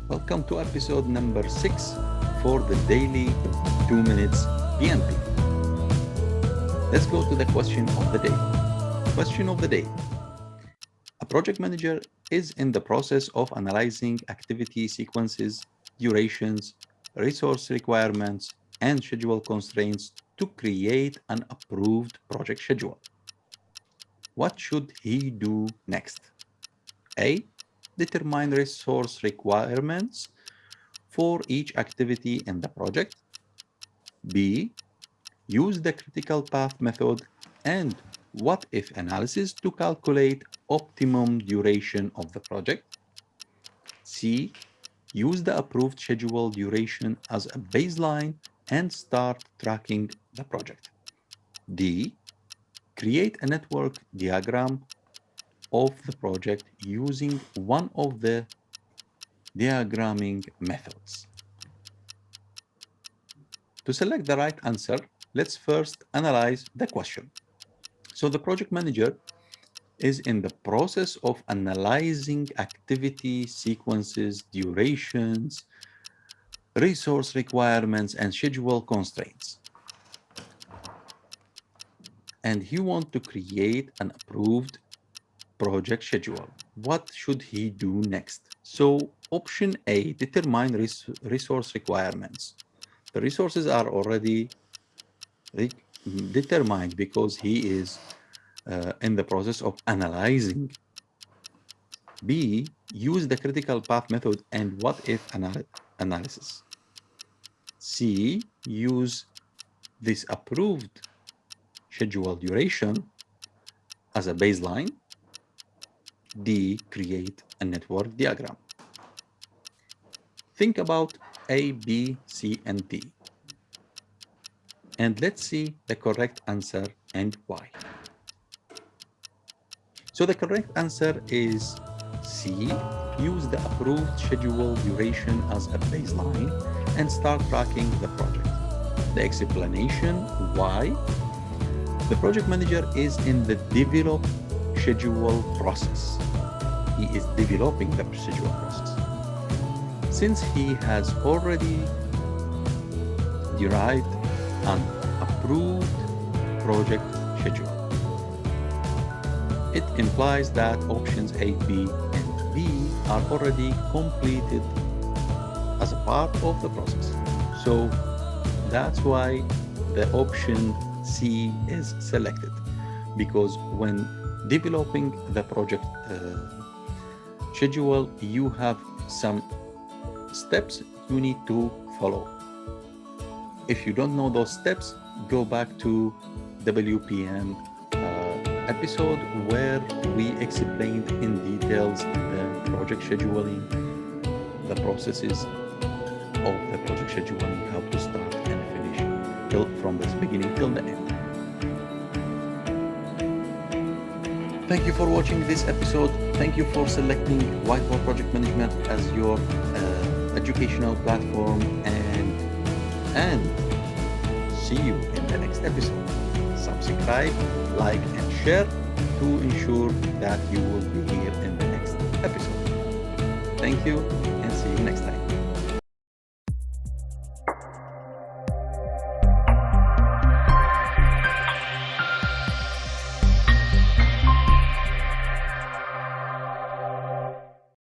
Welcome to episode number 6 for the daily 2 minutes PMP. Let's go to the question of the day. Question of the day. A project manager is in the process of analyzing activity sequences, durations, resource requirements, and schedule constraints to create an approved project schedule. What should he do next? A. Determine resource requirements for each activity in the project. B. Use the critical path method and what-if analysis to calculate optimum duration of the project. C. Use the approved schedule duration as a baseline and start tracking the project. D. Create a network diagram of the project using one of the diagramming methods. To select the right answer, let's first analyze the question. So the project manager is in the process of analyzing activity sequences, durations, resource requirements, and schedule constraints. And he wants to create an approved project schedule. What should he do next? So option A, determine resource requirements. The resources are already determined because he is in the process of analyzing. B, use the critical path method and what-if analysis. C, use this approved schedule duration as a baseline. D, create a network diagram. Think about A, B, C, and D. And let's see the correct answer and why. So the correct answer is C, use the approved schedule duration as a baseline and start tracking the project. The explanation why: the project manager is in the develop schedule process. He is developing the schedule process. Since he has already derived an approved project schedule, it implies that options A, B, and D are already completed as a part of the process. So that's why the option C is selected, because when developing the project schedule, you have some steps you need to follow. If you don't know those steps, go back to WPM episode where we explained in details the project scheduling, the processes of the project scheduling, how to start and finish from the beginning till the end. Thank you for watching this episode. Thank you for selecting Whiteboard Project Management as your educational platform, and see you in the next episode. Subscribe, like, and share to ensure that you will be here in the next episode. Thank you, and see you next time.